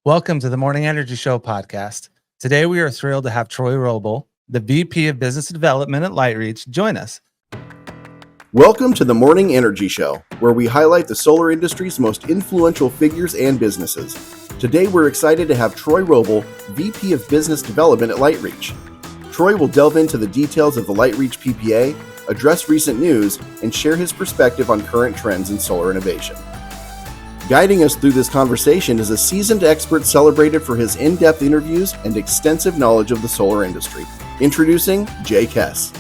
Welcome to the Morning Energy Show podcast. Today, we are thrilled to have Troy Roble, the VP of Business Development at LightReach, join us. Welcome to the Morning Energy Show, where we highlight the solar industry's most influential figures and businesses. Today, we're excited to have Troy Roble, VP of Business Development at LightReach. Troy will delve into the details of the LightReach PPA, address recent news, and share his perspective on current trends in solar innovation. Guiding us through this conversation is a seasoned expert celebrated for his in-depth interviews and extensive knowledge of the solar industry. Introducing Jay Kess.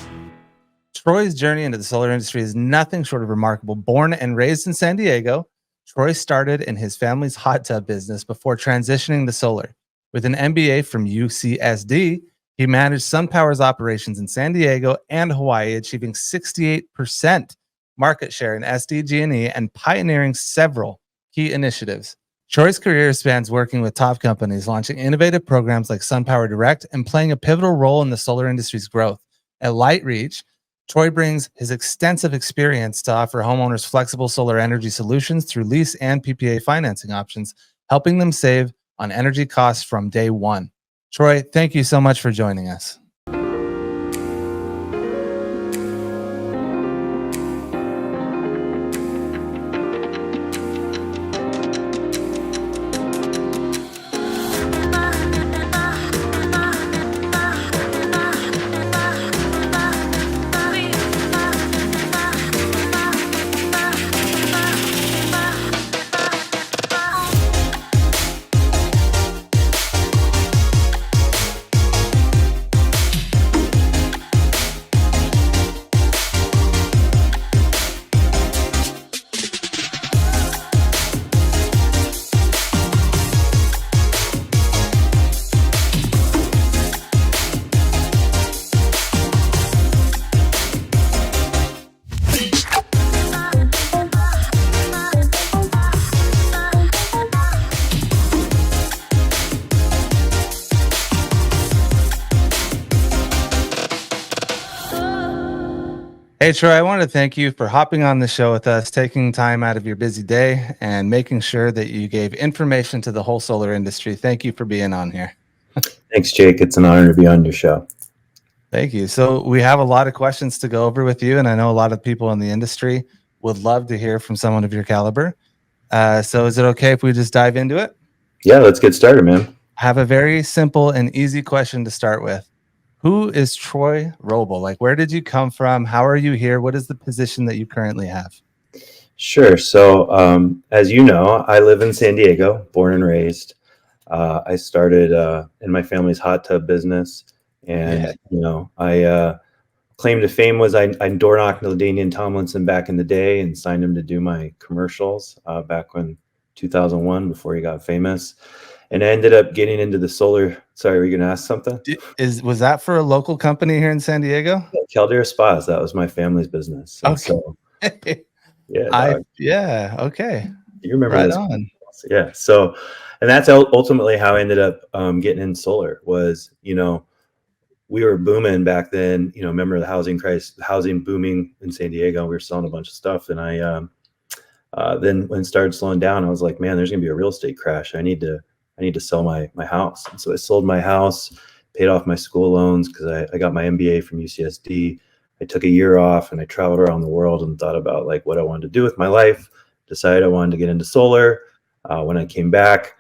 Troy's journey into the solar industry is nothing short of remarkable. Born and raised in San Diego, Troy started in his family's hot tub business before transitioning to solar. With an MBA from UCSD, he managed SunPower's operations in San Diego and Hawaii, achieving 68% market share in SDG&E and pioneering several key initiatives. Troy's career spans working with top companies, launching innovative programs like SunPower Direct, and playing a pivotal role in the solar industry's growth. At LightReach, Troy brings his extensive experience to offer homeowners flexible solar energy solutions through lease and PPA financing options, helping them save on energy costs from day one. Troy, thank you so much for joining us. Hey, Troy, I want to thank you for hopping on the show with us, taking time out of your busy day, and making sure that you gave information to the whole solar industry. Thank you for being on here. Thanks, Jake. It's an honor to be on your show. Thank you. So we have a lot of questions to go over with you, and I know a lot of people in the industry would love to hear from someone of your caliber. So is it okay if we just dive into it? Yeah, let's get started, man. I have a very simple and easy question to start with. Who is Troy Roble? Like, where did you come from? How are you here? What is the position that you currently have? Sure. So, as you know, I live in San Diego, born and raised. I started in my family's hot tub business, and I claim to fame was I door knocked LaDainian Tomlinson back in the day and signed him to do my commercials back when 2001, before he got famous. And I ended up getting into the solar. Sorry, were you going to ask something? Was that for a local company here in San Diego? Yeah, Caldera Spas. That was my family's business. Okay. So, okay. You remember right this? On. Yeah. So, and that's ultimately how I ended up getting in solar. Was, we were booming back then. Remember the housing crisis, housing booming in San Diego. We were selling a bunch of stuff, and I then when it started slowing down, I was like, man, there's gonna be a real estate crash. I need to sell my house. And so I sold my house, paid off my school loans because I got my MBA from UCSD. I took a year off and I traveled around the world and thought about like what I wanted to do with my life. Decided I wanted to get into solar. When I came back,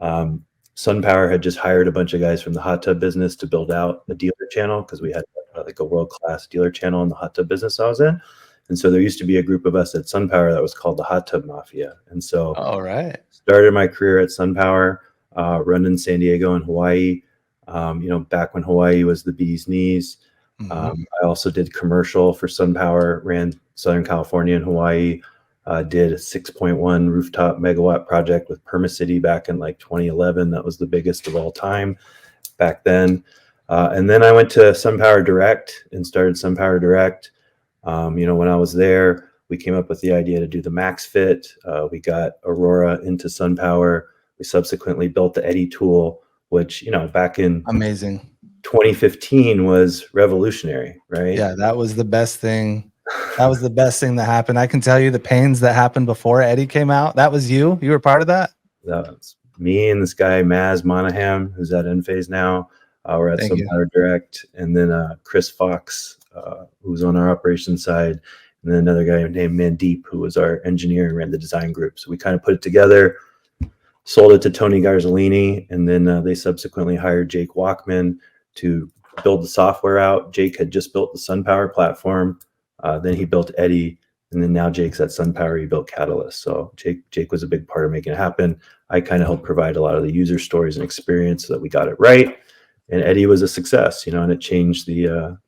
SunPower had just hired a bunch of guys from the hot tub business to build out a dealer channel because we had like a world-class dealer channel in the hot tub business I was in. And so there used to be a group of us at SunPower that was called the Hot Tub Mafia. And so started my career at SunPower. Running San Diego and Hawaii, back when Hawaii was the bee's knees. I also did commercial for SunPower, ran Southern California and Hawaii, did a 6.1 rooftop megawatt project with Permacity back in like 2011. That was the biggest of all time back then. And then I went to SunPower Direct and started SunPower Direct. When I was there, we came up with the idea to do the max fit. We got Aurora into SunPower. We subsequently built the Eddy tool, which, back in 2015 was revolutionary, right? Yeah, that was the best thing. That was the best thing that happened. I can tell you the pains that happened before Eddy came out. That was you? You were part of that? That was me and this guy, Maz Monahan, who's at Enphase now. We're at Thank you. SunPower Direct. And then Chris Fox, who's on our operations side. And then another guy named Mandeep, who was our engineer and ran the design group. So we kind of put it together, sold it to Tony Garzolini, and then they subsequently hired Jake Walkman to build the software out. Jake had just built the SunPower platform. Then he built Eddy, and then now Jake's at SunPower. He built Catalyst. So Jake was a big part of making it happen. I kind of helped provide a lot of the user stories and experience so that we got it right. And Eddy was a success, and it changed the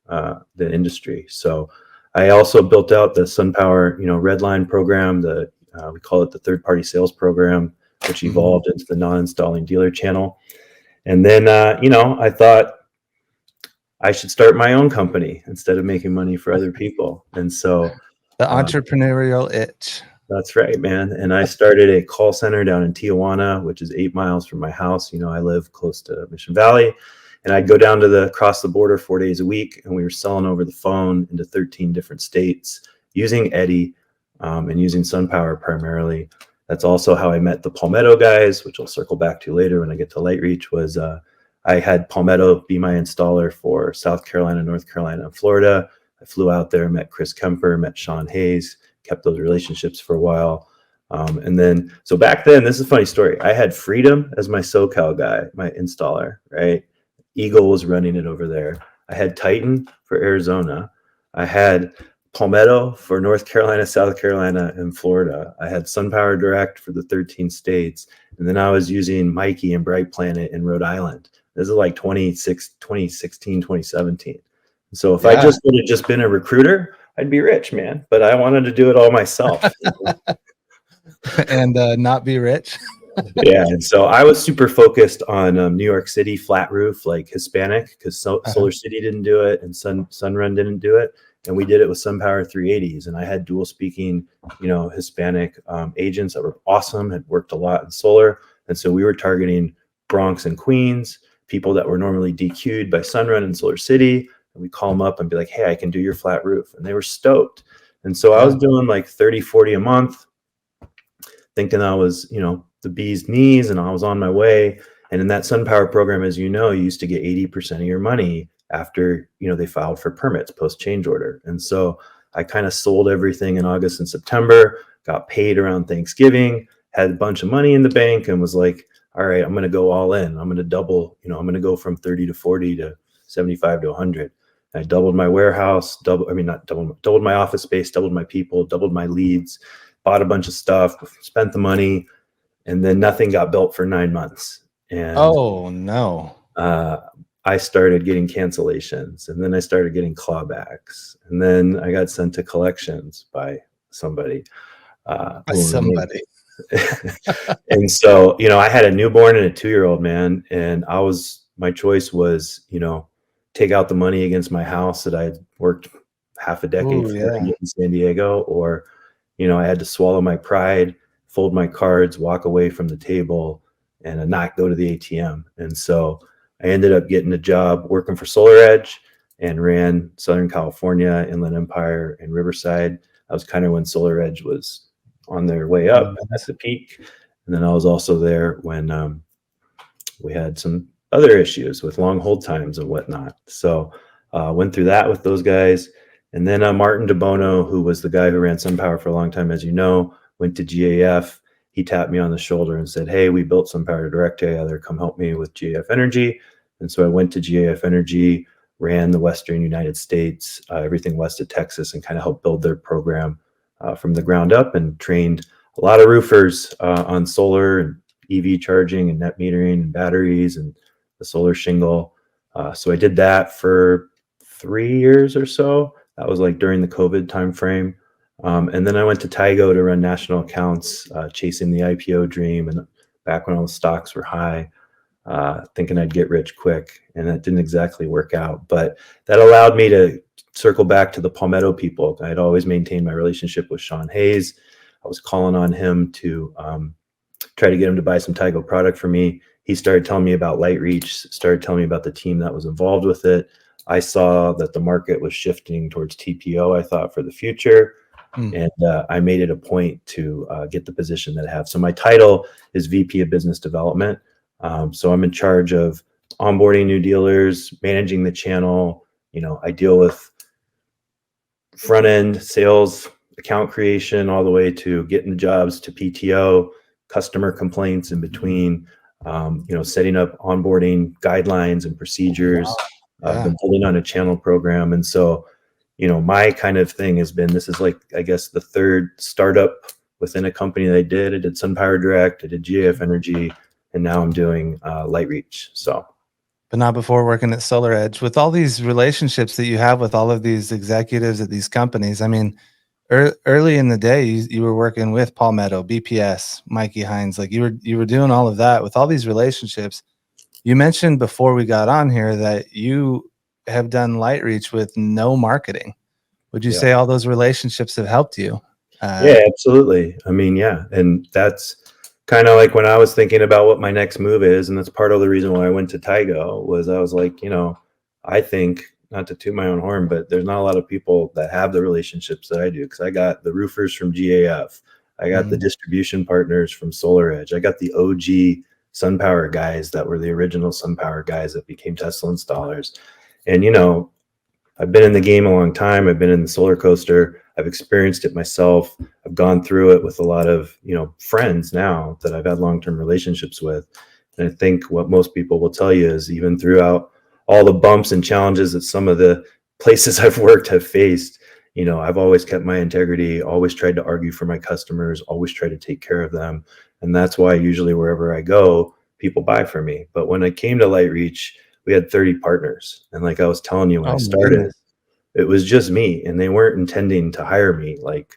industry. So I also built out the SunPower, Redline program. We call it the third-party sales program, which evolved into the non-installing dealer channel. And then, I thought I should start my own company instead of making money for other people. And so the entrepreneurial itch. That's right, man. And I started a call center down in Tijuana, which is 8 miles from my house. I live close to Mission Valley, and I'd go down to across the border 4 days a week, and we were selling over the phone into 13 different states using Eddy and using SunPower primarily. That's also how I met the Palmetto guys, which I'll circle back to later when I get to LightReach. Was I had Palmetto be my installer for South Carolina, North Carolina, and Florida. I flew out there, met Chris Kemper, met Sean Hayes, kept those relationships for a while. And then, so back then, this is a funny story. I had Freedom as my SoCal guy, my installer, right? Eagle was running it over there. I had Titan for Arizona. I had Palmetto for North Carolina, South Carolina, and Florida. I had SunPower Direct for the 13 states. And then I was using Mikey and Bright Planet in Rhode Island. This is like 2016, 2017. So if I would have just been a recruiter, I'd be rich, man. But I wanted to do it all myself. And not be rich. Yeah. And so I was super focused on New York City flat roof, like Hispanic, because Solar City didn't do it and Sunrun didn't do it. And we did it with SunPower 380s. And I had dual speaking, Hispanic agents that were awesome, had worked a lot in solar. And so we were targeting Bronx and Queens, people that were normally DQ'd by Sunrun and Solar City. And we call them up and be like, hey, I can do your flat roof. And they were stoked. And so I was doing like 30, 40 a month, thinking I was, the bee's knees, and I was on my way. And in that SunPower program, as you know, you used to get 80% of your money after, they filed for permits post change order. And so I kind of sold everything in August and September, got paid around Thanksgiving, had a bunch of money in the bank, and was like, all right, I'm going to go all in. I'm going to double, I'm going to go from 30 to 40 to 75 to 100. I doubled my warehouse, doubled my office space, doubled my people, doubled my leads, bought a bunch of stuff, spent the money, and then nothing got built for 9 months. And oh no. I started getting cancellations, and then I started getting clawbacks, and then I got sent to collections by somebody. By who somebody. And so, I had a newborn and a 2-year-old, man, and my choice was, take out the money against my house that I had worked half a decade for in San Diego, or, I had to swallow my pride, fold my cards, walk away from the table, and not go to the ATM. And so I ended up getting a job working for Solar Edge and ran Southern California, Inland Empire, and Riverside. That was kind of when Solar Edge was on their way up at the peak. And then I was also there when we had some other issues with long hold times and whatnot. So went through that with those guys. And then Martin DeBono, who was the guy who ran SunPower for a long time, as you know, went to GAF. He tapped me on the shoulder and said, hey, we built SunPower Direct together. Come help me with GAF Energy. And so I went to GAF Energy, ran the Western United States, everything west of Texas, and kind of helped build their program from the ground up, and trained a lot of roofers on solar and EV charging and net metering and batteries and the solar shingle. So I did that for 3 years or so. That was like during the COVID timeframe. And then I went to Tygo to run national accounts, chasing the IPO dream, and back when all the stocks were high, thinking I'd get rich quick. And that didn't exactly work out, but that allowed me to circle back to the Palmetto people. I had always maintained my relationship with Sean Hayes. I was calling on him to try to get him to buy some Tygo product for me. He started telling me about LightReach, started telling me about the team that was involved with it. I saw that the market was shifting towards TPO, I thought, for the future. And I made it a point to get the position that I have. So my title is VP of Business Development. So I'm in charge of onboarding new dealers, managing the channel. I deal with front end sales, account creation, all the way to getting the jobs to PTO, customer complaints in between. Setting up onboarding guidelines and procedures. Wow. I've been building on a channel program, and so my kind of thing has been, this is like, I guess, the third startup within a company that I did. I did SunPower Direct, I did GAF Energy, and now I'm doing LightReach. So, but not before working at SolarEdge. With all these relationships that you have with all of these executives at these companies, I mean, early in the day, you were working with Palmetto, BPS, Mikey Hines. Like you were doing all of that with all these relationships. You mentioned before we got on here that you have done LightReach with no marketing. Would you say all those relationships have helped you? Yeah, absolutely. I mean, yeah. And that's kind of like when I was thinking about what my next move is. And that's part of the reason why I went to Tygo was I was like, I think, not to toot my own horn, but there's not a lot of people that have the relationships that I do. Cause I got the roofers from GAF. I got the distribution partners from SolarEdge. I got the OG SunPower guys that were the original SunPower guys that became Tesla installers. And, I've been in the game a long time. I've been in the solar coaster. I've experienced it myself. I've gone through it with a lot of, friends now that I've had long-term relationships with. And I think what most people will tell you is even throughout all the bumps and challenges that some of the places I've worked have faced, I've always kept my integrity, always tried to argue for my customers, always tried to take care of them. And that's why usually wherever I go, people buy from me. But when I came to LightReach, we had 30 partners. And like I was telling you when I started, it was just me, and they weren't intending to hire me. Like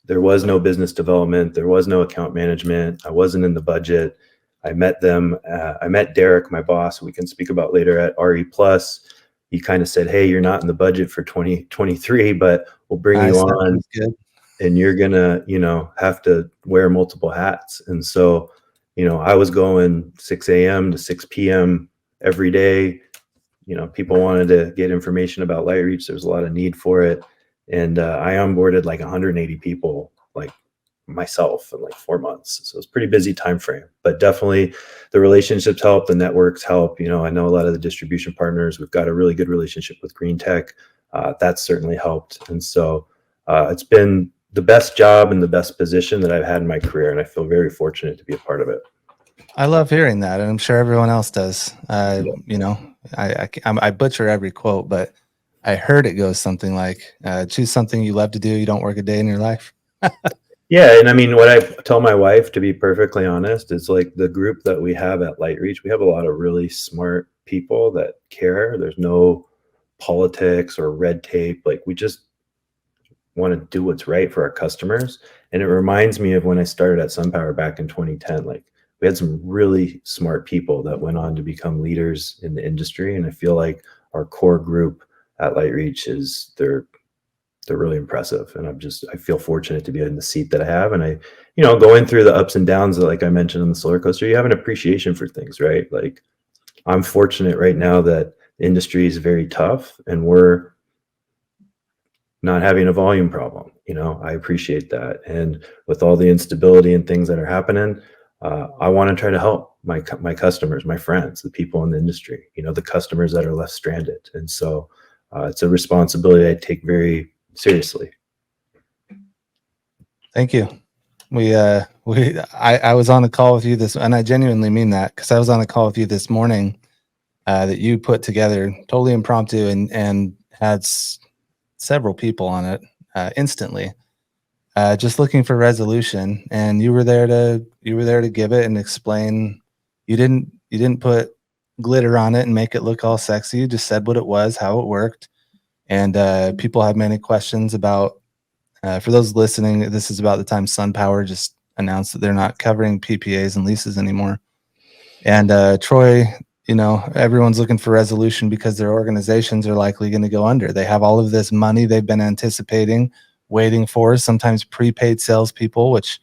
there was no business development. There was no account management. I wasn't in the budget. I met them. I met Derek, my boss, who we can speak about later at RE Plus. He kind of said, hey, you're not in the budget for 2023, but we'll bring you on and you're going to, have to wear multiple hats. And so, I was going 6 a.m. to 6 p.m. every day. People wanted to get information about LightReach. There was a lot of need for it. And I onboarded like 180 people, like myself, in like 4 months. So it's a pretty busy time frame, but definitely the relationships help, the networks help. I know a lot of the distribution partners. We've got a really good relationship with Green Tech. That's certainly helped. And so it's been the best job and the best position that I've had in my career. And I feel very fortunate to be a part of it. I love hearing that, and I'm sure everyone else does. I butcher every quote, but I heard it goes something like, choose something you love to do. You don't work a day in your life. Yeah. And I mean, what I tell my wife, to be perfectly honest, is like the group that we have at LightReach, we have a lot of really smart people that care. There's no politics or red tape. Like we just want to do what's right for our customers. And it reminds me of when I started at SunPower back in 2010. Like we had some really smart people that went on to become leaders in the industry. And I feel like our core group at LightReach they're really impressive. And I feel fortunate to be in the seat that I have. And I, going through the ups and downs, like I mentioned on the solar coaster, you have an appreciation for things, right? Like I'm fortunate right now that the industry is very tough and we're not having a volume problem. I appreciate that. And with all the instability and things that are happening, I want to try to help my customers, my friends, the people in the industry, the customers that are left stranded. And so it's a responsibility I take very seriously. Thank you. I was on a call with you and I genuinely mean that, because I was on a call with you this morning that you put together totally impromptu and had several people on it instantly, just looking for resolution. And you were there to give it and explain. You didn't put glitter on it and make it look all sexy. You just said what it was, how it worked. And people have many questions about, for those listening, this is about the time SunPower just announced that they're not covering PPAs and leases anymore. And Troy, everyone's looking for resolution because their organizations are likely going to go under. They have all of this money they've been anticipating, waiting for, sometimes prepaid salespeople, which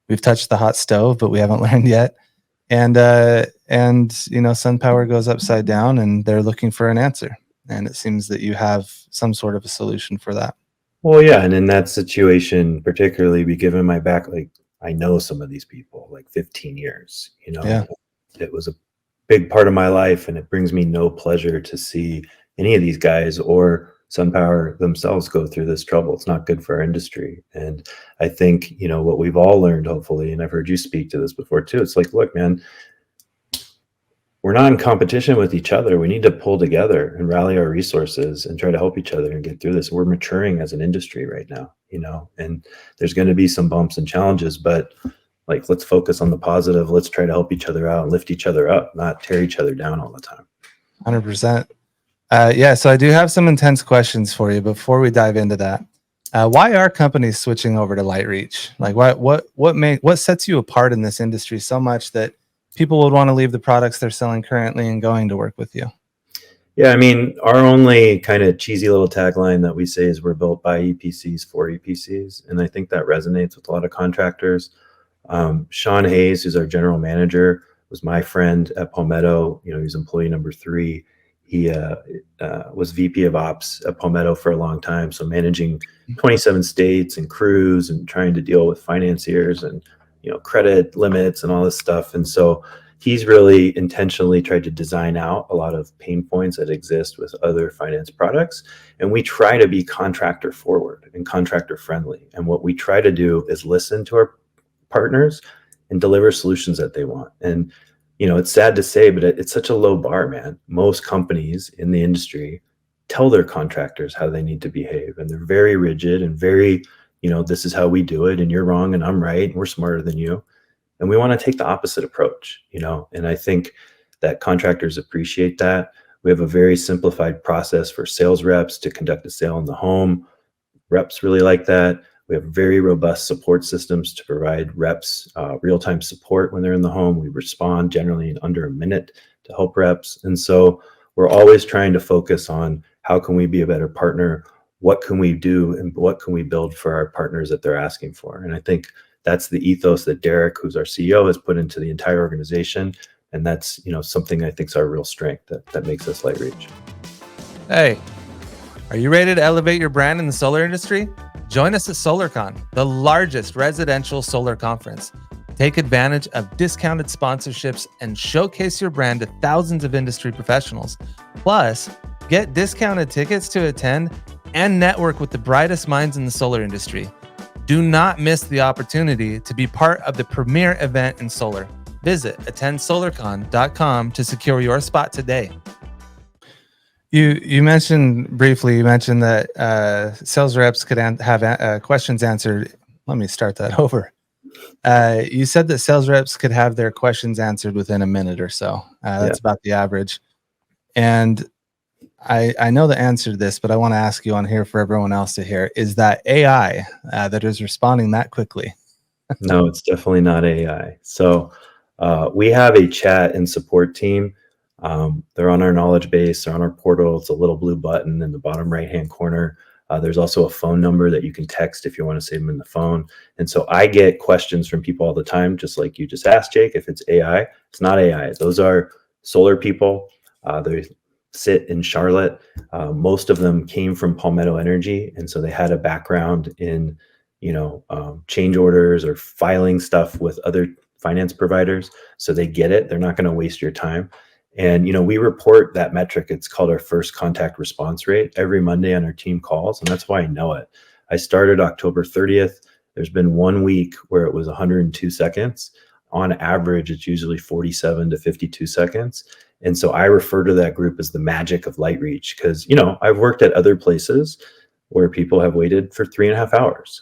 we've touched the hot stove, but we haven't learned yet. And SunPower goes upside down and they're looking for an answer. And it seems that you have some sort of a solution for that. Well, yeah, and in that situation, particularly, be given my back, like I know some of these people, like 15 years, Yeah. it was a big part of my life, and it brings me no pleasure to see any of these guys or SunPower themselves go through this trouble. It's not good for our industry. And I think, what we've all learned, hopefully, and I've heard you speak to this before too, it's like, look, man, we're not in competition with each other. We need to pull together and rally our resources and try to help each other and get through this. We're maturing as an industry right now, and there's going to be some bumps and challenges, but like, let's focus on the positive. Let's try to help each other out and lift each other up, not tear each other down all the time. 100%. Yeah, so I do have some intense questions for you before we dive into that. Why are companies switching over to LightReach? Like, what sets you apart in this industry so much that people would want to leave the products they're selling currently and going to work with you? Yeah, I mean, our only kind of cheesy little tagline that we say is we're built by EPCs for EPCs, and I think that resonates with a lot of contractors. Sean Hayes, who's our general manager, was my friend at Palmetto. He's employee number 3. He was VP of Ops at Palmetto for a long time, so managing 27 states and crews and trying to deal with financiers and credit limits and all this stuff. And so he's really intentionally tried to design out a lot of pain points that exist with other finance products. And we try to be contractor forward and contractor friendly. And what we try to do is listen to our partners and deliver solutions that they want. And it's sad to say, but it's such a low bar, man. Most companies in the industry tell their contractors how they need to behave, and they're very rigid and very, this is how we do it, and you're wrong and I'm right, and we're smarter than you. And we want to take the opposite approach, and I think that contractors appreciate that. We have a very simplified process for sales reps to conduct a sale in the home. Reps really like that. We have very robust support systems to provide reps real-time support when they're in the home. We respond generally in under a minute to help reps. And so we're always trying to focus on how can we be a better partner? What can we do and what can we build for our partners that they're asking for? And I think that's the ethos that Derek, who's our CEO, has put into the entire organization. And that's, something I think is our real strength that makes us LightReach. Hey, are you ready to elevate your brand in the solar industry? Join us at SolarCon, the largest residential solar conference. Take advantage of discounted sponsorships and showcase your brand to thousands of industry professionals. Plus, get discounted tickets to attend and network with the brightest minds in the solar industry. Do not miss the opportunity to be part of the premier event in solar. Visit attendsolarcon.com to secure your spot today. You mentioned briefly, that sales reps could have questions answered. Let me start that over. You said that sales reps could have their questions answered within a minute or so. That's about the average. And I know the answer to this, but I want to ask you on here for everyone else to hear. Is that AI that is responding that quickly? No, it's definitely not AI. So we have a chat and support team. They're on our knowledge base, they're on our portal. It's a little blue button in the bottom right-hand corner. There's also a phone number that you can text if you want to save them in the phone. And so I get questions from people all the time, just like you just asked, Jake. If it's AI, it's not AI. Those are solar people. They sit in Charlotte. Most of them came from Palmetto Energy. And so they had a background in, change orders or filing stuff with other finance providers. So they get it. They're not going to waste your time. And, we report that metric. It's called our first contact response rate every Monday on our team calls. And that's why I know it. I started October 30th. There's been 1 week where it was 102 seconds. On average, it's usually 47 to 52 seconds. And so I refer to that group as the magic of LightReach because, I've worked at other places where people have waited for 3.5 hours.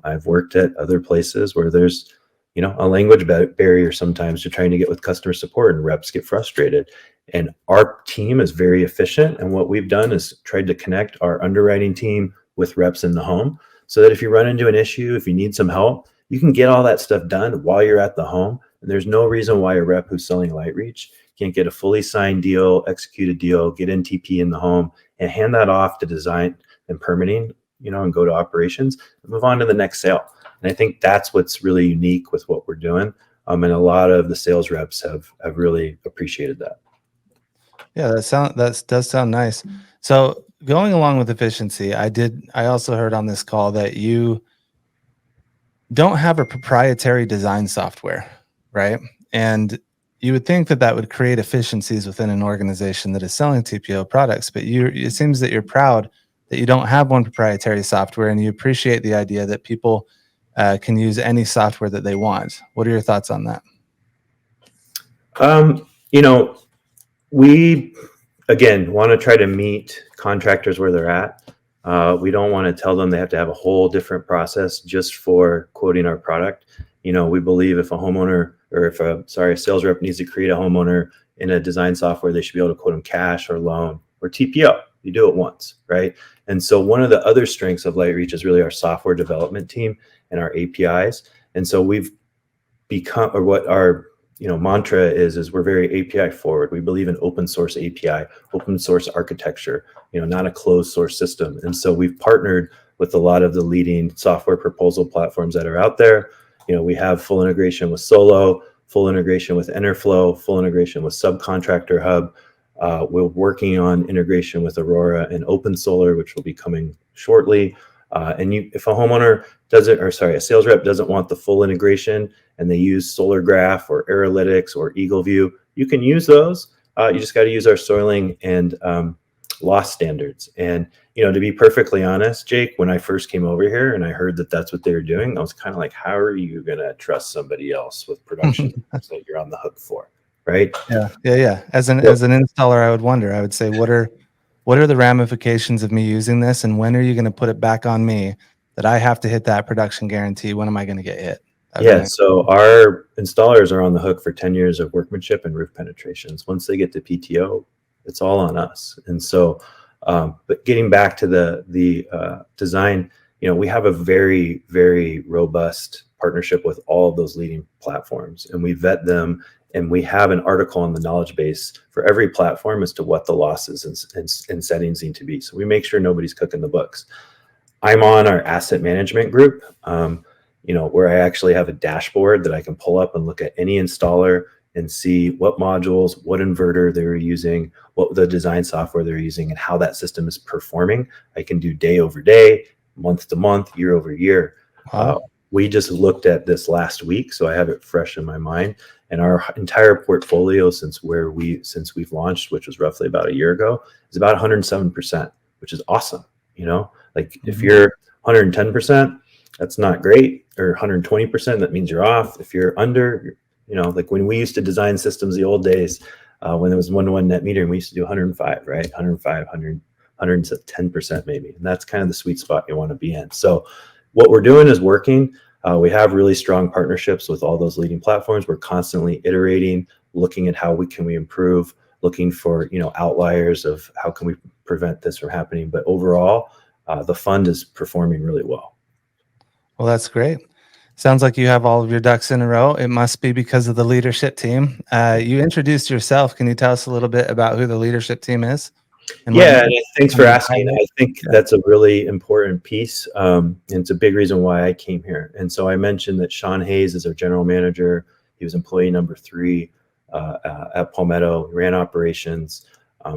I've worked at other places where there's a language barrier sometimes to trying to get with customer support and reps get frustrated. And our team is very efficient. And what we've done is tried to connect our underwriting team with reps in the home so that if you run into an issue, if you need some help, you can get all that stuff done while you're at the home. And there's no reason why a rep who's selling LightReach can't get a fully signed deal, execute a deal, get NTP in the home and hand that off to design and permitting, and go to operations and move on to the next sale. And I think that's what's really unique with what we're doing. And a lot of the sales reps have really appreciated that. Yeah, that does sound nice. So going along with efficiency, I also heard on this call that you don't have a proprietary design software, right? And you would think that that would create efficiencies within an organization that is selling TPO products, but it seems that you're proud that you don't have one proprietary software, and you appreciate the idea that people can use any software that they want. What are your thoughts on that? You know, we again want to try to meet contractors where they're at. We don't want to tell them they have to have a whole different process just for quoting our product. You know, we believe if a homeowner or if a sales rep needs to create a homeowner in a design software, they should be able to quote them cash or loan or TPO. You do it once, right? And so one of the other strengths of LightReach is really our software development team and our APIs. And so we've become, or what our mantra is we're very API forward. We believe in open source API, open source architecture, not a closed source system. And so we've partnered with a lot of the leading software proposal platforms that are out there. We have full integration with Solo, full integration with Enterflow, full integration with Subcontractor Hub. We're working on integration with Aurora and Open Solar, which will be coming shortly. If a homeowner a sales rep doesn't want the full integration and they use Solar Graph or Aeralytics or Eagle View, you can use those. You just got to use our soiling and loss standards. And, to be perfectly honest, Jake, when I first came over here and I heard that that's what they were doing, I was kind of like, how are you going to trust somebody else with production that you're on the hook for? Right. Yeah. As an installer, I would say, what are the ramifications of me using this, and when are you going to put it back on me that I have to hit that production guarantee? When am I going to get hit? So our installers are on the hook for 10 years of workmanship and roof penetrations. Once they get to PTO, it's all on us. And so, but getting back to the design, we have a very, very robust partnership with all of those leading platforms, and we vet them. And we have an article on the knowledge base for every platform as to what the losses and settings need to be. So we make sure nobody's cooking the books. I'm on our asset management group, where I actually have a dashboard that I can pull up and look at any installer and see what modules, what inverter they were using, what the design software they're using, and how that system is performing. I can do day over day, month to month, year over year. Wow. We just looked at this last week, so I have it fresh in my mind. And our entire portfolio since we've launched, which was roughly about a year ago, is about 107%, which is awesome. If you're 110%, that's not great, or 120%, that means you're off. If you're under, like when we used to design systems the old days, when there was one-to-one net metering, we used to do 105, right? 105, 100, 110% maybe. And that's kind of the sweet spot you want to be in. So what we're doing is working. We have really strong partnerships with all those leading platforms. We're constantly iterating, looking at how we improve, looking for, outliers of how can we prevent this from happening. But overall, the fund is performing really well. Well, that's great. Sounds like you have all of your ducks in a row. It must be because of the leadership team. You introduced yourself. Can you tell us a little bit about who the leadership team is? Thanks for asking. I think that's a really important piece. And it's a big reason why I came here. And so I mentioned that Sean Hayes is our general manager. He was employee number 3 at Palmetto, ran operations.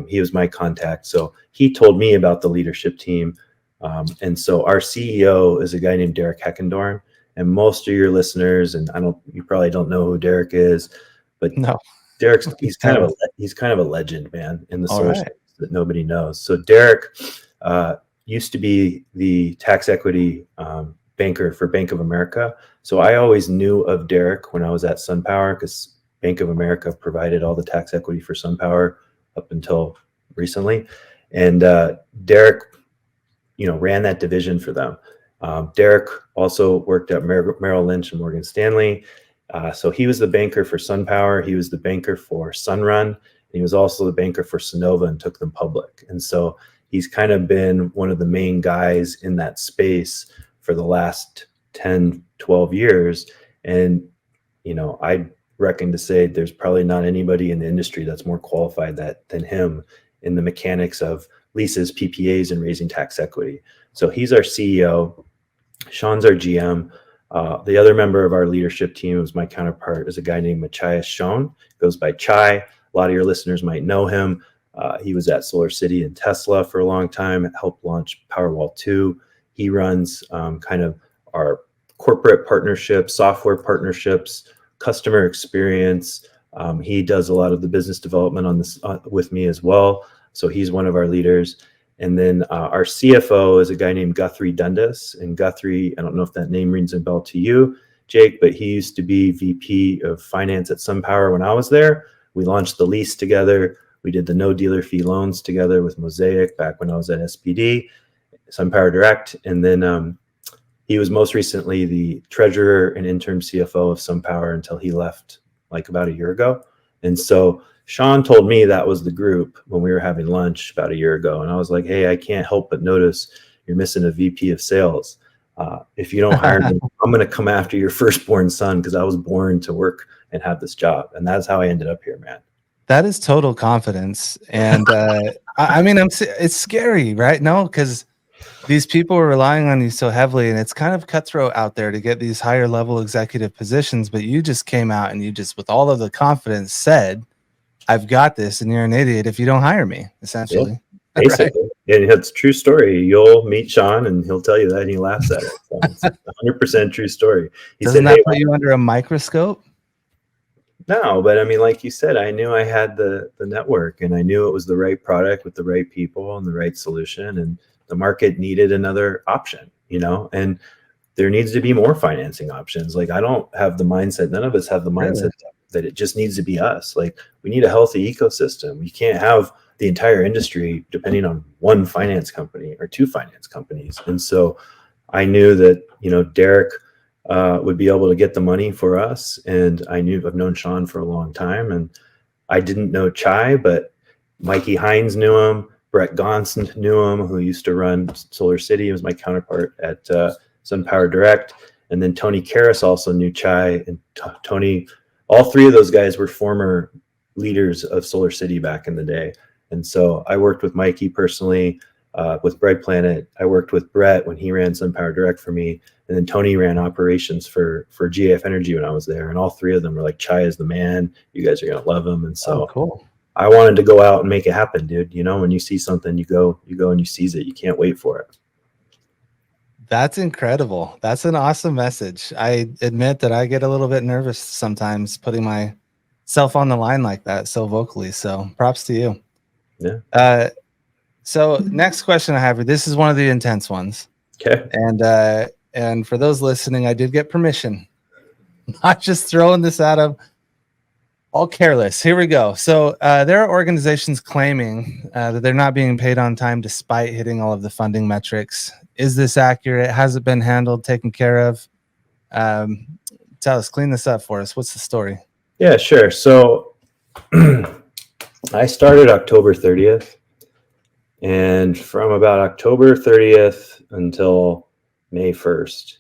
He was my contact. So he told me about the leadership team. And so our CEO is a guy named Derek Heckendorn. And most of your listeners, and you probably don't know who Derek is, but no, Derek's he's kind of a legend, man, in the solar space that nobody knows. So Derek used to be the tax equity banker for Bank of America. So I always knew of Derek when I was at SunPower, because Bank of America provided all the tax equity for SunPower up until recently. And Derek, ran that division for them. Derek also worked at Merrill Lynch and Morgan Stanley. So he was the banker for SunPower. He was the banker for Sunrun. And he was also the banker for Sonova and took them public. And so he's kind of been one of the main guys in that space for the last 10, 12 years. And, I reckon to say there's probably not anybody in the industry that's more qualified than him in the mechanics of leases, PPAs, and raising tax equity. So he's our CEO. Sean's our GM. The other member of our leadership team is my counterpart, is a guy named Machias Schoen, goes by Chai. A lot of your listeners might know him. He was at Solar City and Tesla for a long time, helped launch Powerwall 2. He runs kind of our corporate partnerships, software partnerships, customer experience. He does a lot of the business development on this with me as well. So he's one of our leaders. And then our CFO is a guy named Guthrie Dundas. And Guthrie, I don't know if that name rings a bell to you, Jake, but he used to be VP of Finance at SunPower when I was there. We launched the lease together. We did the no dealer fee loans together with Mosaic back when I was at SPD, SunPower Direct. And then he was most recently the treasurer and interim CFO of SunPower until he left like about a year ago. And so Sean told me that was the group when we were having lunch about a year ago. And I was like, hey, I can't help but notice you're missing a VP of sales. If you don't hire me, I'm going to come after your firstborn son because I was born to work and have this job. And that's how I ended up here, man. That is total confidence. And I mean, it's scary, right? No, because these people are relying on you so heavily, and it's kind of cutthroat out there to get these higher level executive positions. But you just came out and you just, with all of the confidence, said, I've got this, and you're an idiot if you don't hire me, essentially. Yeah, basically. Right? And it's a true story. You'll meet Sean and he'll tell you that, and he laughs at it. So it's a 100% true story. Doesn't that put you under a microscope? No, but I mean, like you said, I knew I had the network, and I knew it was the right product with the right people and the right solution, and the market needed another option, and there needs to be more financing options. Like, I don't have the mindset, none of us have the mindset that it just needs to be us. Like, we need a healthy ecosystem. You can't have the entire industry depending on one finance company or two finance companies. And so I knew that, Derek would be able to get the money for us. And I've known Sean for a long time, and I didn't know Chai, but Mikey Hines knew him. Brett Gonson knew him, who used to run Solar City. He was my counterpart at SunPower Direct. And then Tony Karras also knew Chai, and Tony, all three of those guys were former leaders of Solar City back in the day. And so I worked with Mikey personally, with Bright Planet. I worked with Brett when he ran SunPower Direct for me. And then Tony ran operations for GAF Energy when I was there. And all three of them were like, Chai is the man. You guys are going to love him. And so cool. I wanted to go out and make it happen, dude. When you see something, you go and you seize it. You can't wait for it. That's incredible. That's an awesome message. I admit that I get a little bit nervous sometimes putting myself on the line like that so vocally. So props to you. Yeah. So next question I have, this is one of the intense ones. Okay. And for those listening, I did get permission. Not just throwing this out of all careless. Here we go. So there are organizations claiming that they're not being paid on time despite hitting all of the funding metrics. Is this accurate? Has it been handled, taken care of? Tell us, clean this up for us. What's the story? Yeah, sure. So I started October 30th. And from about October 30th until May 1st,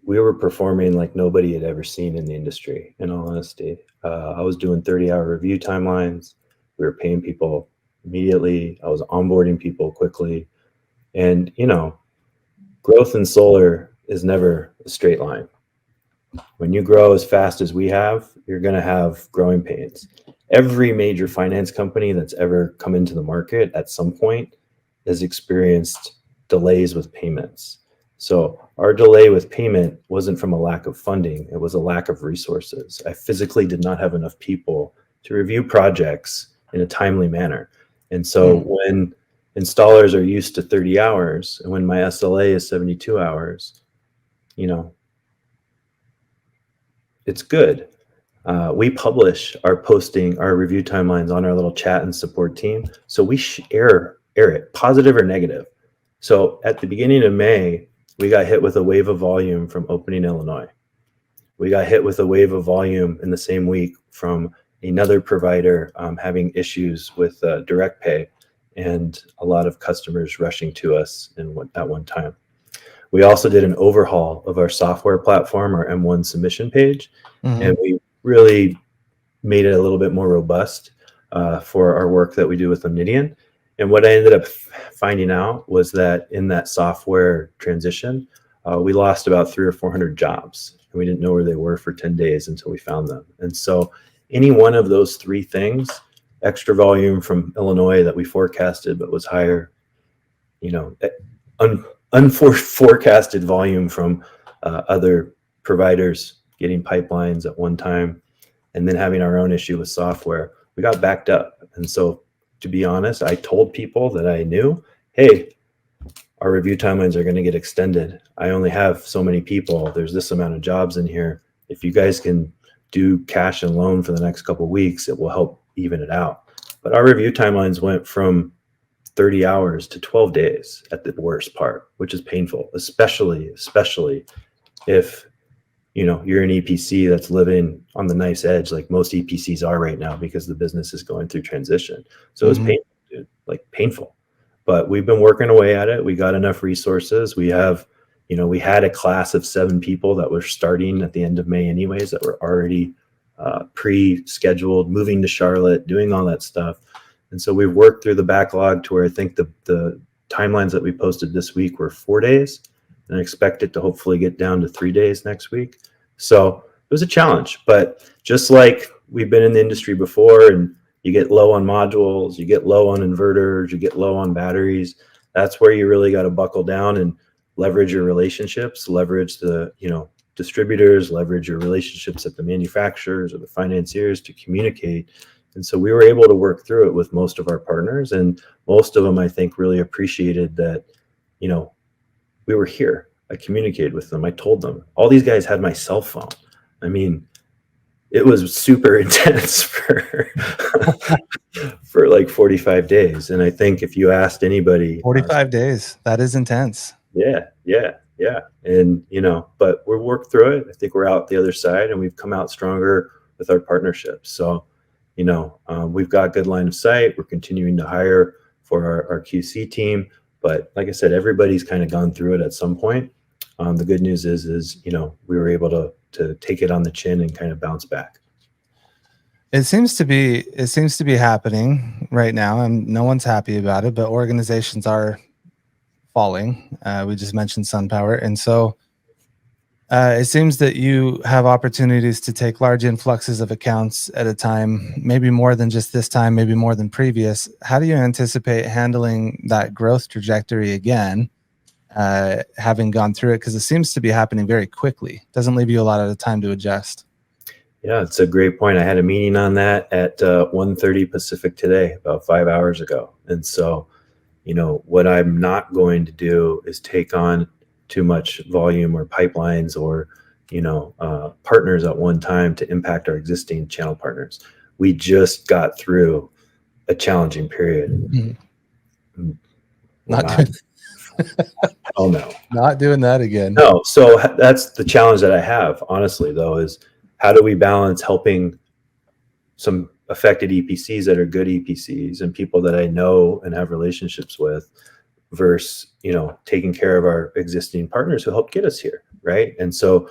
we were performing like nobody had ever seen in the industry, in all honesty. I was doing 30-hour review timelines. We were paying people immediately. I was onboarding people quickly. And, growth in solar is never a straight line. When you grow as fast as we have, you're going to have growing pains. Every major finance company that's ever come into the market at some point has experienced delays with payments. So our delay with payment wasn't from a lack of funding. It was a lack of resources. I physically did not have enough people to review projects in a timely manner. And so when installers are used to 30 hours and when my SLA is 72 hours, it's good. We publish our review timelines on our little chat and support team. So we air it, positive or negative. So at the beginning of May, we got hit with a wave of volume from opening Illinois. We got hit with a wave of volume in the same week from another provider having issues with direct pay, and a lot of customers rushing to us at one time. We also did an overhaul of our software platform, our M1 submission page, and we really made it a little bit more robust for our work that we do with Omnidian. And what I ended up finding out was that in that software transition, we lost about 300 or 400 jobs, and we didn't know where they were for 10 days until we found them. And so any one of those three things extra volume from Illinois that we forecasted, but was higher, unforecasted volume from other providers getting pipelines at one time, and then having our own issue with software. We got backed up. And so, to be honest, I told people that I knew, hey, our review timelines are going to get extended. I only have so many people. There's this amount of jobs in here. If you guys can do cash and loan for the next couple of weeks, it will help even it out. But our review timelines went from 30 hours to 12 days at the worst part, which is painful, especially if you're an EPC that's living on the nice edge, like most EPCs are right now, because the business is going through transition. So it was painful, dude, like painful. But we've been working away at it. We got enough resources. We have, we had a class of 7 people that were starting at the end of May anyways, that were already pre-scheduled, moving to Charlotte, doing all that stuff. And so we've worked through the backlog to where I think the timelines that we posted this week were 4 days, and I expect it to hopefully get down to 3 days next week. So it was a challenge, but just like we've been in the industry before, and you get low on modules, you get low on inverters, you get low on batteries, that's where you really got to buckle down and leverage your relationships, leverage the, distributors, leverage your relationships at the manufacturers or the financiers to communicate. And so we were able to work through it with most of our partners, and most of them, I think, really appreciated that, we were here. I communicated with them. I told them. All these guys had my cell phone. I mean, it was super intense for like 45 days. And I think if you asked anybody, 45 days, that is intense. Yeah. And, but we're worked through it. I think we're out the other side, and we've come out stronger with our partnerships. So, we've got good line of sight. We're continuing to hire for our QC team. But like I said, everybody's kind of gone through it at some point. The good news is, we were able to take it on the chin and kind of bounce back. It seems to be happening right now, and no one's happy about it, but organizations are falling. We just mentioned SunPower. And so it seems that you have opportunities to take large influxes of accounts at a time, maybe more than just this time, maybe more than previous. How do you anticipate handling that growth trajectory again, having gone through it? Because it seems to be happening very quickly. It doesn't leave you a lot of time to adjust. Yeah, it's a great point. I had a meeting on that at 1:30 Pacific today, about 5 hours ago. And so, what I'm not going to do is take on too much volume or pipelines or, partners at one time to impact our existing channel partners. We just got through a challenging period. Mm-hmm. Oh no, not doing that again. No. So that's the challenge that I have, honestly, though, is how do we balance helping some affected EPCs that are good EPCs and people that I know and have relationships with versus, taking care of our existing partners who helped get us here. Right. And so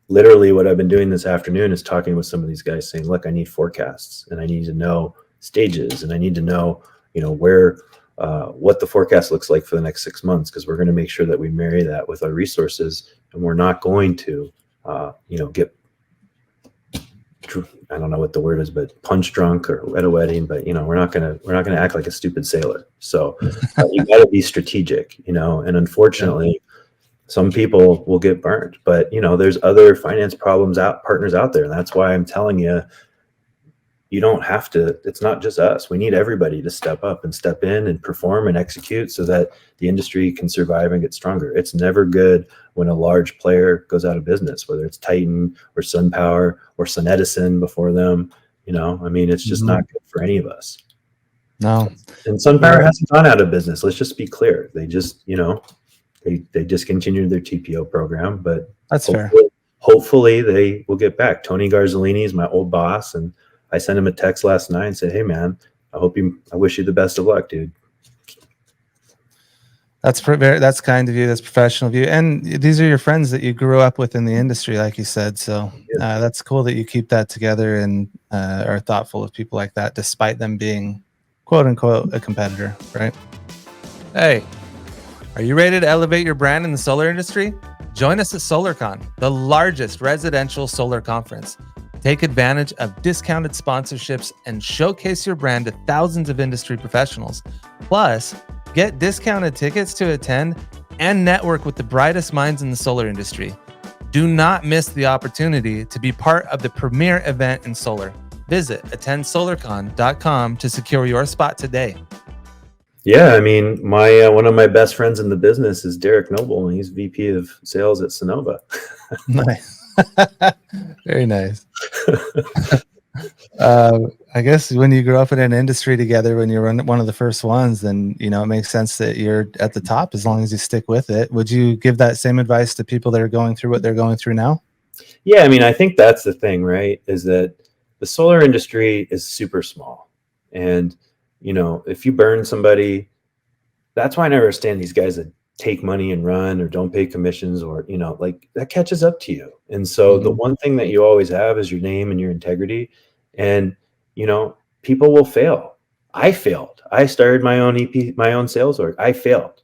literally what I've been doing this afternoon is talking with some of these guys saying, look, I need forecasts, and I need to know stages, and I need to know, where, what the forecast looks like for the next 6 months, because we're going to make sure that we marry that with our resources, and we're not going to, get, I don't know what the word is, but punch drunk or at a wedding, but we're not gonna act like a stupid sailor. So you got to be strategic, and unfortunately, some people will get burned. But there's other finance partners out there, and that's why I'm telling you, you don't have to. It's not just us. We need everybody to step up and step in and perform and execute so that the industry can survive and get stronger. It's never good when a large player goes out of business, whether it's Titan or SunPower or SunEdison before them. It's just not good for any of us. No. And SunPower hasn't gone out of business. Let's just be clear. They just, they discontinued their TPO program, but that's fair. Hopefully they will get back. Tony Garzolini is my old boss, and I sent him a text last night and said, hey man, I wish you the best of luck, dude. That's kind of you. That's professional of you. And these are your friends that you grew up with in the industry, like you said. So that's cool that you keep that together and are thoughtful of people like that, despite them being quote unquote a competitor, right? Hey, are you ready to elevate your brand in the solar industry? Join us at SolarCon, the largest residential solar conference. Take advantage of discounted sponsorships and showcase your brand to thousands of industry professionals. Plus, get discounted tickets to attend and network with the brightest minds in the solar industry. Do not miss the opportunity to be part of the premier event in solar. Visit attendsolarcon.com to secure your spot today. Yeah, I mean, my one of my best friends in the business is Derek Noble, and he's VP of Sales at Sonova. Nice. Very nice. I guess when you grow up in an industry together, when you're one of the first ones, then it makes sense that you're at the top as long as you stick with it. Would you give that same advice to people that are going through what they're going through now? Yeah, I mean, I think that's the thing, right? Is that the solar industry is super small, and if you burn somebody, that's why I never understand these guys that take money and run or don't pay commissions, or like that catches up to you. And so the one thing that you always have is your name and your integrity. And people will fail. I failed. I started my own my own sales org. I failed.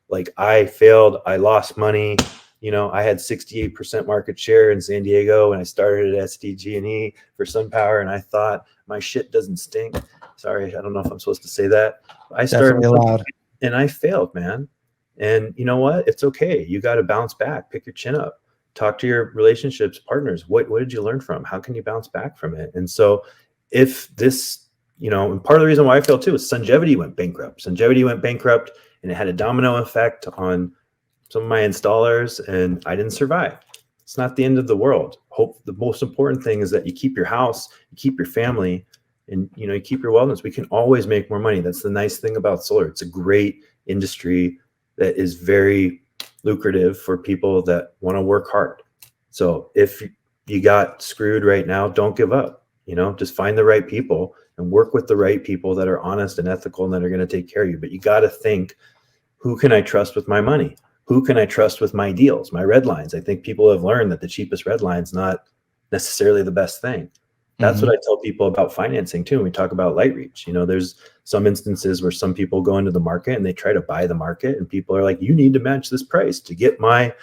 I lost money. I had 68% market share in San Diego when I started at SDG&E for SunPower, and I thought my shit doesn't stink. Sorry, I don't know if I'm supposed to say that. I started loud. And I failed, man. And you know what? It's okay. You got to bounce back, pick your chin up, talk to your relationships, partners. What did you learn from? How can you bounce back from it? And so if this, and part of the reason why I failed too is Sungevity went bankrupt. Sungevity went bankrupt, and it had a domino effect on some of my installers, and I didn't survive. It's not the end of the world. The most important thing is that you keep your house, you keep your family, and you keep your wellness. We can always make more money. That's the nice thing about solar. It's a great industry that is very lucrative for people that want to work hard. So if you got screwed right now, don't give up. Just find the right people and work with the right people that are honest and ethical and that are going to take care of you. But you got to think, who can I trust with my money? Who can I trust with my deals, my red lines? I think people have learned that the cheapest red line is not necessarily the best thing. That's what I tell people about financing too. When we talk about LightReach, there's some instances where some people go into the market and they try to buy the market, and people are like, you need to match this price to get my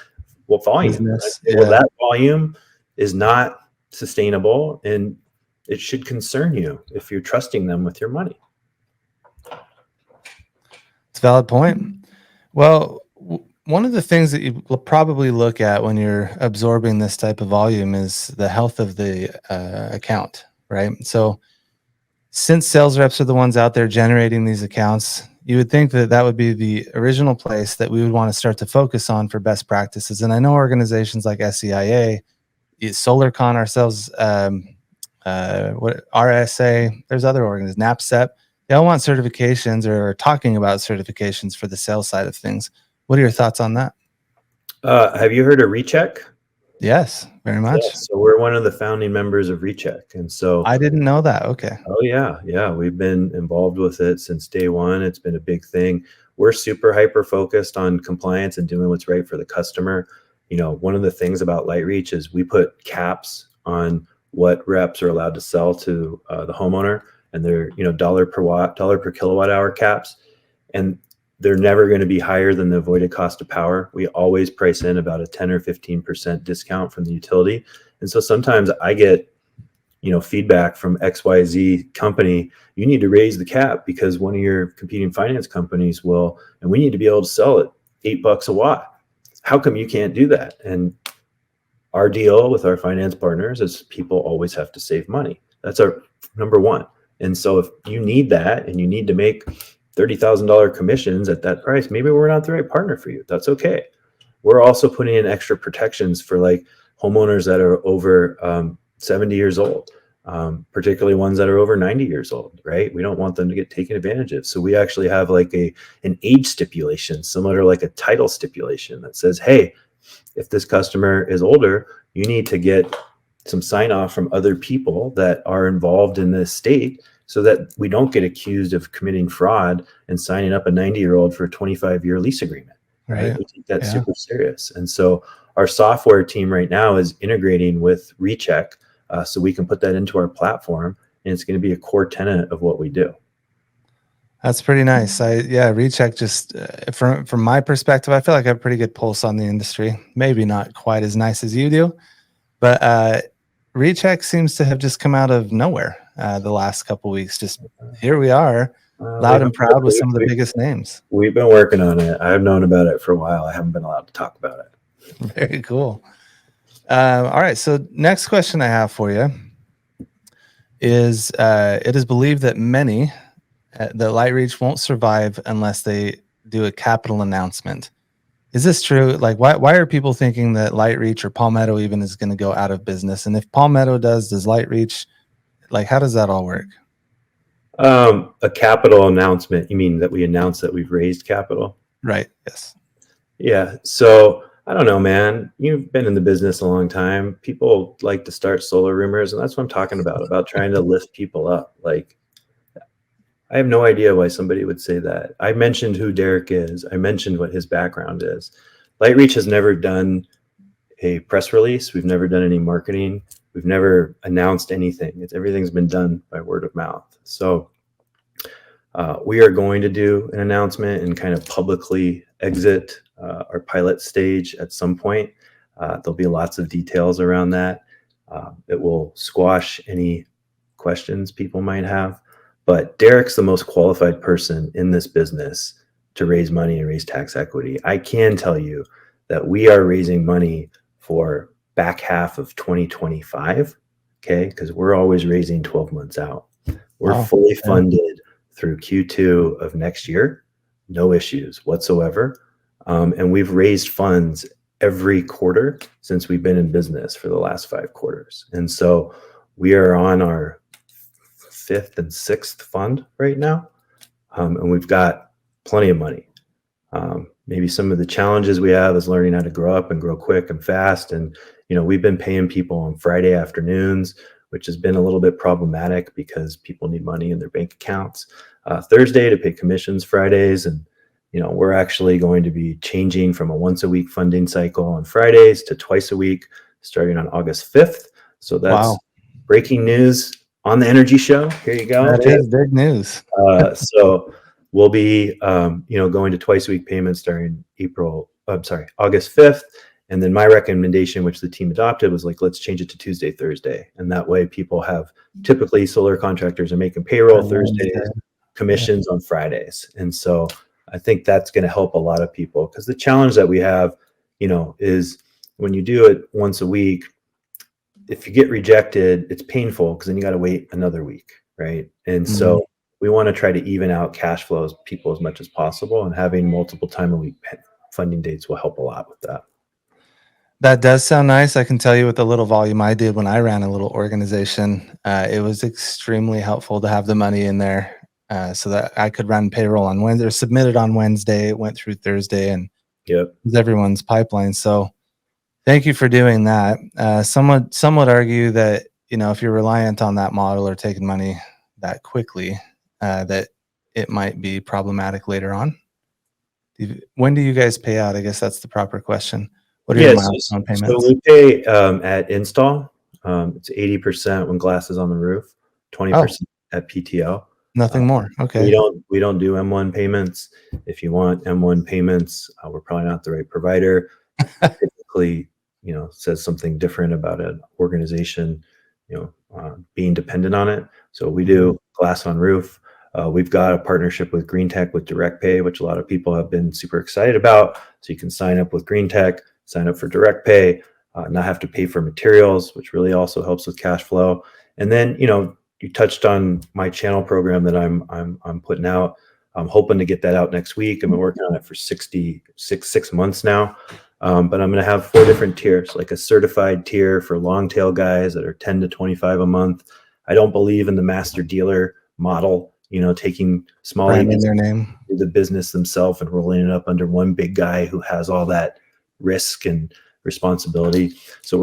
volume. Well, that volume is not sustainable, and it should concern you if you're trusting them with your money. It's a valid point. Well, one of the things that you will probably look at when you're absorbing this type of volume is the health of the account, right? So since sales reps are the ones out there generating these accounts, you would think that that would be the original place that we would want to start to focus on for best practices. And I know organizations like SEIA, SolarCon ourselves, RSA, there's other organizations, NAPSEP, they all want certifications or are talking about certifications for the sales side of things. What are your thoughts on that? Have you heard of Recheck? Yes, very much. Yeah, so we're one of the founding members of Recheck. And so I didn't know that. Okay. Oh yeah. We've been involved with it since day one. It's been a big thing. We're super hyper focused on compliance and doing what's right for the customer. One of the things about LightReach is we put caps on what reps are allowed to sell to the homeowner, and they're dollar per watt, dollar per kilowatt hour caps, and they're never going to be higher than the avoided cost of power. We always price in about a 10 or 15% discount from the utility. And so sometimes I get feedback from XYZ company, you need to raise the cap because one of your competing finance companies will, and we need to be able to sell it $8 a watt. How come you can't do that? And our deal with our finance partners is people always have to save money. That's our number one. And so if you need that and you need to make $30,000 commissions at that price, maybe we're not the right partner for you. That's okay. We're also putting in extra protections for like homeowners that are over 70 years old, particularly ones that are over 90 years old, right? We don't want them to get taken advantage of. So we actually have like an age stipulation, similar to like a title stipulation that says, hey, if this customer is older, you need to get some sign off from other people that are involved in this state so that we don't get accused of committing fraud and signing up a 90-year-old for a 25-year lease agreement, right? We take that super serious. And so our software team right now is integrating with Recheck so we can put that into our platform, and it's going to be a core tenet of what we do. That's pretty nice. Recheck just from my perspective, I feel like I have a pretty good pulse on the industry. Maybe not quite as nice as you do, but Recheck seems to have just come out of nowhere the last couple weeks. Just here we are, loud and proud with some of the biggest names. We've been working on it. I've known about it for a while. I haven't been allowed to talk about it. Very cool. All right. So next question I have for you is it is believed that many that LightReach won't survive unless they do a capital announcement. Is this true? Like, why are people thinking that LightReach or Palmetto even is going to go out of business? And if Palmetto does LightReach, like, how does that all work? A capital announcement. You mean that we announced that we've raised capital? Right. Yes. Yeah. So I don't know, man. You've been in the business a long time. People like to start solar rumors, and that's what I'm talking about trying to lift people up. Like, I have no idea why somebody would say that. I mentioned who Derek is. I mentioned what his background is. LightReach has never done a press release. We've never done any marketing. We've never announced anything. Everything's been done by word of mouth. So we are going to do an announcement and kind of publicly exit our pilot stage at some point. There'll be lots of details around that. It will squash any questions people might have. But Derek's the most qualified person in this business to raise money and raise tax equity. I can tell you that we are raising money for back half of 2025, okay? Because we're always raising 12 months out. We're fully funded through Q2 of next year, no issues whatsoever. And we've raised funds every quarter since we've been in business for the last 5 quarters. And so we are on our 5th and 6th fund right now. And we've got plenty of money. Maybe some of the challenges we have is learning how to grow up and grow quick and fast. And, you know, we've been paying people on Friday afternoons, which has been a little bit problematic because people need money in their bank accounts. Thursday to pay commissions Fridays. And, you know, we're actually going to be changing from a once a week funding cycle on Fridays to twice a week starting on August 5th. So that's breaking news on the Energy Show. Here you go. That is big news. So we'll be, you know, going to twice a week payments starting August 5th. And then my recommendation, which the team adopted, was like, let's change it to Tuesday, Thursday. And that way people have, typically solar contractors are making payroll Thursdays, commissions on Fridays. And so I think that's going to help a lot of people, because the challenge that we have, you know, is when you do it once a week, if you get rejected, it's painful because then you got to wait another week, right? And so we want to try to even out cash flows people as much as possible, and having multiple time a week funding dates will help a lot with that. That does sound nice. I can tell you with the little volume I did when I ran a little organization, it was extremely helpful to have the money in there so that I could run payroll on Wednesday, or submitted on Wednesday. It went through Thursday, and it was everyone's pipeline. So thank you for doing that. Some would argue that, you know, if you're reliant on that model or taking money that quickly, that it might be problematic later on. When do you guys pay out? I guess that's the proper question. What are your milestone payments? So we pay at install. It's 80% when glass is on the roof, 20% at PTO. Nothing more. Okay. We don't do M1 payments. If you want M1 payments, we're probably not the right provider. Typically, you know, says something different about an organization, you know, being dependent on it. So we do glass on roof. We've got a partnership with Green Tech with Direct Pay, which a lot of people have been super excited about. So you can sign up with Green Tech, sign up for Direct Pay, not have to pay for materials, which really also helps with cash flow. And then, you know, you touched on my channel program that I'm putting out. I'm hoping to get that out next week. I've been working on it for 6 months now. But I'm going to have 4 different tiers, like a certified tier for long tail guys that are 10 to 25 a month. I don't believe in the master dealer model, you know, taking small branding their name, do the business themselves and rolling it up under one big guy who has all that risk and responsibility. So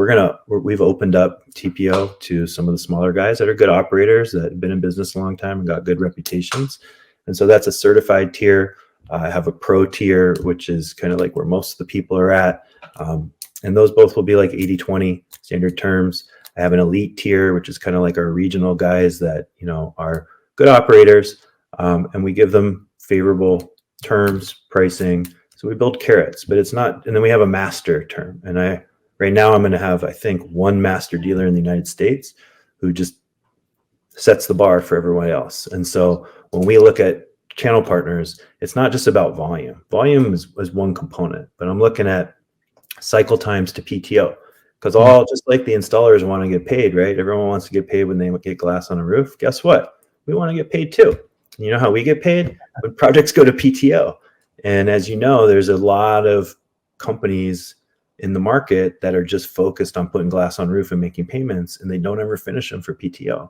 we've opened up TPO to some of the smaller guys that are good operators that have been in business a long time and got good reputations. And so that's a certified tier. I have a pro tier, which is kind of like where most of the people are at. And those both will be like 80-20 standard terms. I have an elite tier, which is kind of like our regional guys that, you know, are good operators. And we give them favorable terms, pricing. So we build carrots, but it's not, and then we have a master term. And I Right now, I'm going to have, I think, one master dealer in the United States who just sets the bar for everyone else. And so when we look at channel partners, it's not just about volume. Volume is one component, but I'm looking at cycle times to PTO, because all, just like the installers want to get paid, right? Everyone wants to get paid when they get glass on a roof. Guess what? We want to get paid too. And you know how we get paid? When projects go to PTO. And as you know, there's a lot of companies in the market that are just focused on putting glass on roof and making payments, and they don't ever finish them for PTO.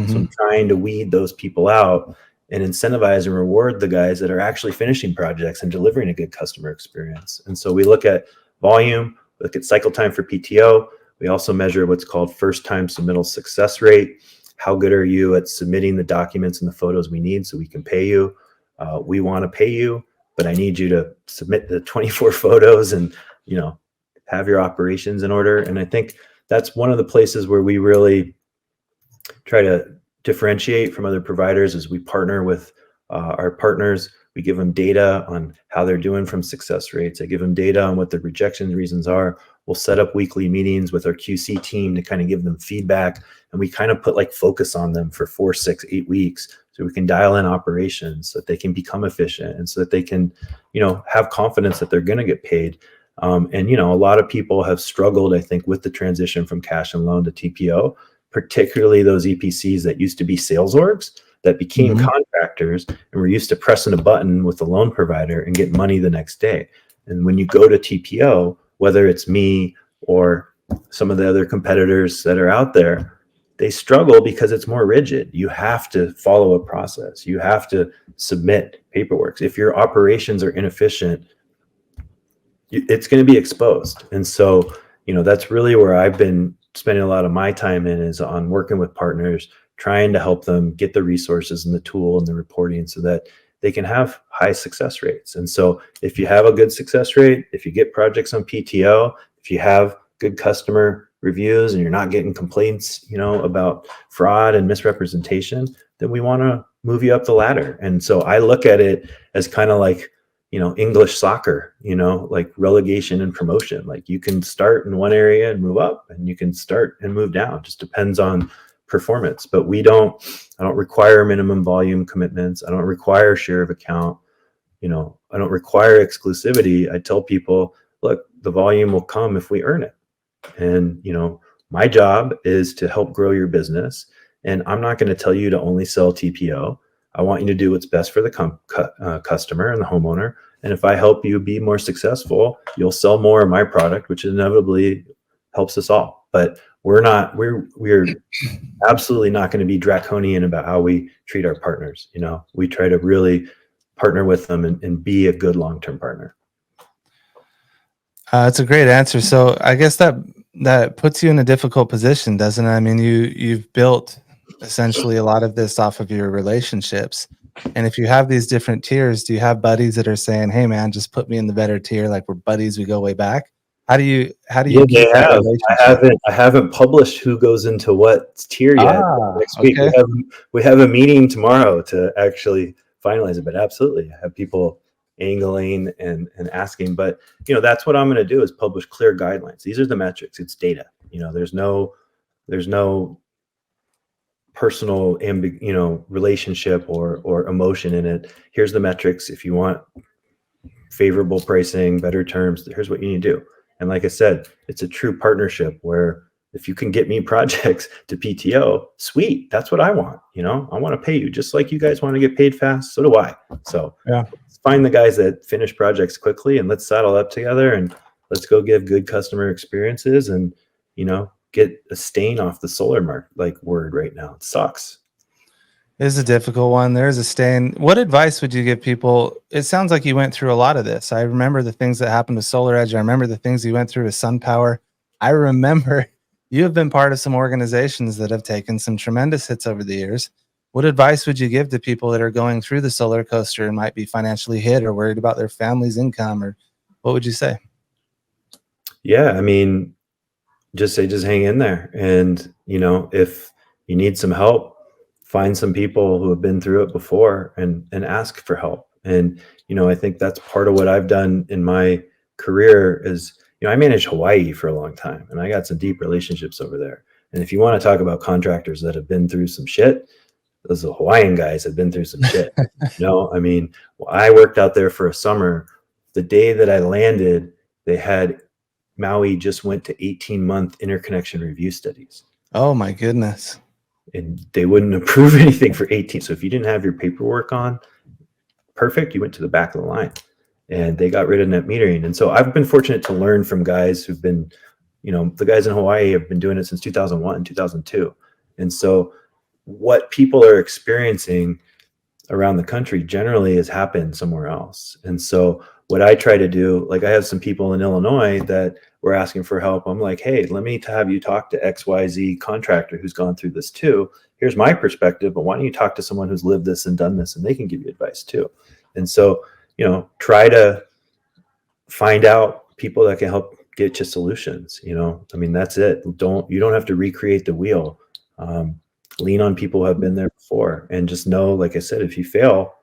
So I'm trying to weed those people out and incentivize and reward the guys that are actually finishing projects and delivering a good customer experience. And so we look at volume, look at cycle time for PTO. We also measure what's called first time submittal success rate. How good are you at submitting the documents and the photos we need so we can pay you? We want to pay you, but I need you to submit the 24 photos and, you know, have your operations in order. And I think that's one of the places where we really try to differentiate from other providers. As we partner with our partners. We give them data on how they're doing from success rates. I give them data on what the rejection reasons are. We'll set up weekly meetings with our QC team to kind of give them feedback. And we kind of put like focus on them for 4, 6, 8 weeks so we can dial in operations so that they can become efficient and so that they can, you know, have confidence that they're going to get paid. And, you know, a lot of people have struggled, I think, with the transition from cash and loan to TPO, particularly those EPCs that used to be sales orgs that became contractors and were used to pressing a button with the loan provider and get money the next day. And when you go to TPO, whether it's me or some of the other competitors that are out there, they struggle because it's more rigid. You have to follow a process. You have to submit paperwork. If your operations are inefficient, it's going to be exposed. And so, you know, that's really where I've been spending a lot of my time in, is on working with partners, trying to help them get the resources and the tool and the reporting so that they can have high success rates. And so if you have a good success rate, if you get projects on PTO, if you have good customer reviews and you're not getting complaints, you know, about fraud and misrepresentation, then we want to move you up the ladder. And so I look at it as kind of like, you know, English soccer, you know, like relegation and promotion. Like you can start in one area and move up, and you can start and move down. It just depends on performance. But I don't require minimum volume commitments. I don't require share of account. You know, I don't require exclusivity. I tell people, look, the volume will come if we earn it. And, you know, my job is to help grow your business. And I'm not going to tell you to only sell TPO. I want you to do what's best for the customer and the homeowner. And if I help you be more successful, you'll sell more of my product, which inevitably helps us all. But we're absolutely not going to be draconian about how we treat our partners. You know, we try to really partner with them and be a good long-term partner. That's a great answer. So I guess that puts you in a difficult position, doesn't it? I mean, you've built essentially a lot of this off of your relationships. And if you have these different tiers, do you have buddies that are saying, hey man, just put me in the better tier, like we're buddies, we go way back? How do you keep that relationship? I haven't published who goes into what tier yet. Next week we have a meeting tomorrow to actually finalize it. But absolutely, I have people angling and asking. But you know, that's what I'm going to do, is publish clear guidelines. These are the metrics. It's data. You know, there's no personal relationship or emotion in it. Here's the metrics. If you want favorable pricing, better terms, here's what you need to do. And like I said, it's a true partnership where if you can get me projects to PTO, sweet. That's what I want. You know, I want to pay you just like you guys want to get paid fast. So do I. So yeah, let's find the guys that finish projects quickly and let's saddle up together and let's go give good customer experiences and, you know, get a stain off the solar word right now. It sucks. It is a difficult one. There's a stain. What advice would you give people? It sounds like you went through a lot of this. I remember the things that happened to Solar Edge. I remember the things you went through with SunPower. I remember you have been part of some organizations that have taken some tremendous hits over the years. What advice would you give to people that are going through the solar coaster and might be financially hit or worried about their family's income, or what would you say? Yeah, I mean, just hang in there. And, you know, if you need some help, find some people who have been through it before and ask for help. And, you know, I think that's part of what I've done in my career is, you I managed Hawaii for a long time, and I got some deep relationships over there. And if you want to talk about contractors that have been through some shit, those Hawaiian guys have been through some shit. I mean, I worked out there for a summer. The day that I landed, they had Maui just went to 18-month interconnection review studies. Oh my goodness. And they wouldn't approve anything for 18. So if you didn't have your paperwork on perfect, you went to the back of the line, and they got rid of net metering. And so I've been fortunate to learn from guys who've been, the guys in Hawaii have been doing it since 2001, 2002. And so what people are experiencing around the country generally has happened somewhere else. And so what I try to do, like I have some people in Illinois that were asking for help. I'm like, hey, let me have you talk to XYZ contractor who's gone through this too. Here's my perspective, but why don't you talk to someone who's lived this and done this, and they can give you advice too. And so, try to find out people that can help get you solutions. I mean, that's it. You don't have to recreate the wheel. Lean on people who have been there before, and just know, like I said, if you fail,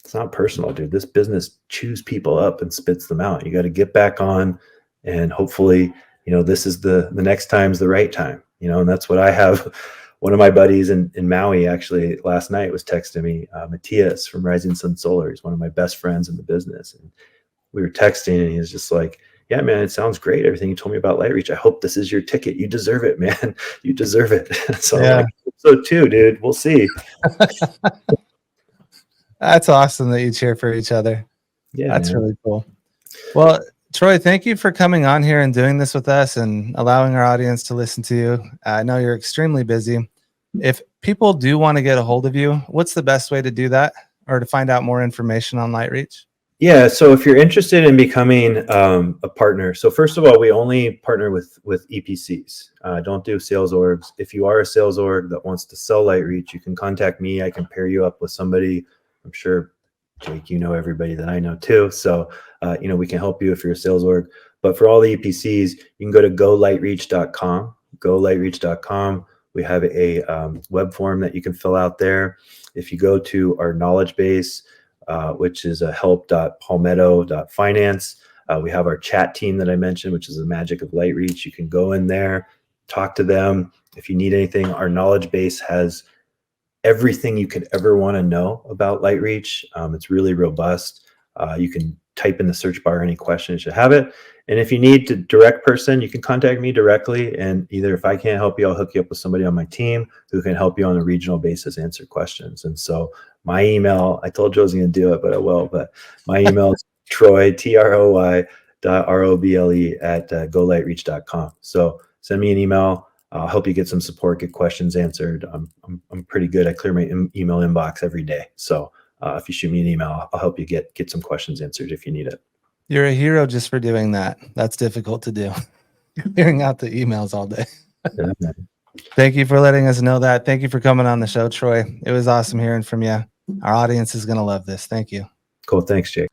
it's not personal, dude. This business chews people up and spits them out. You got to get back on, and hopefully, this is the next time's the right time, and that's what I have. One of my buddies in Maui actually last night was texting me, Matthias from Rising Sun Solar. He's one of my best friends in the business. And we were texting, and he was just like, yeah, man, it sounds great. Everything you told me about LightReach. I hope this is your ticket. You deserve it, man. You deserve it. So yeah. I'm like, so too, dude. We'll see. That's awesome that you cheer for each other. Yeah, that's man. really cool. Well, Troy, thank you for coming on here and doing this with us and allowing our audience to listen to you. I know you're extremely busy. If people do want to get a hold of you, what's the best way to do that, or to find out more information on LightReach? Yeah. So if you're interested in becoming a partner, so first of all, we only partner with EPCs. Don't do sales orgs. If you are a sales org that wants to sell LightReach, you can contact me. I can pair you up with somebody. I'm sure, Jake, everybody that I know too. So, we can help you if you're a sales org. But for all the EPCs, you can go to golightreach.com. Golightreach.com. We have a web form that you can fill out there. If you go to our knowledge base, which is help.palmetto.finance. We have our chat team that I mentioned, which is the magic of LightReach. You can go in there, talk to them. If you need anything, our knowledge base has everything you could ever want to know about LightReach. It's really robust. You can type in the search bar any questions you have it. And if you need to direct person, you can contact me directly. And either if I can't help you, I'll hook you up with somebody on my team who can help you on a regional basis answer questions. And so my email, I told you I was going to do it, but I will. But my email is Troy, TROY.ROBLE at golightreach.com. So send me an email. I'll help you get some support, get questions answered. I'm pretty good. I clear my email inbox every day. So if you shoot me an email, I'll help you get some questions answered if you need it. You're a hero just for doing that. That's difficult to do. Clearing out the emails all day. Yeah. Thank you for letting us know that. Thank you for coming on the show, Troy. It was awesome hearing from you. Our audience is going to love this. Thank you. Cool. Thanks, Jake.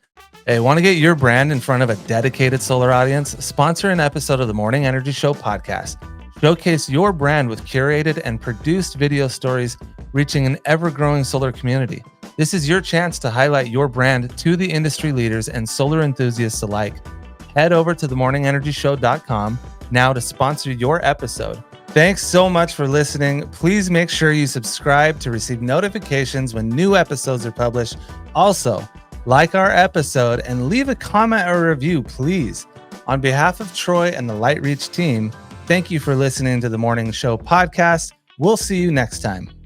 Hey, want to get your brand in front of a dedicated solar audience? Sponsor an episode of the Morning Energy Show podcast. Showcase your brand with curated and produced video stories reaching an ever-growing solar community. This is your chance to highlight your brand to the industry leaders and solar enthusiasts alike. Head over to themorningenergyshow.com now to sponsor your episode. Thanks so much for listening. Please make sure you subscribe to receive notifications when new episodes are published. Also, like our episode and leave a comment or review, please. On behalf of Troy and the LightReach team, thank you for listening to the Morning Show podcast. We'll see you next time.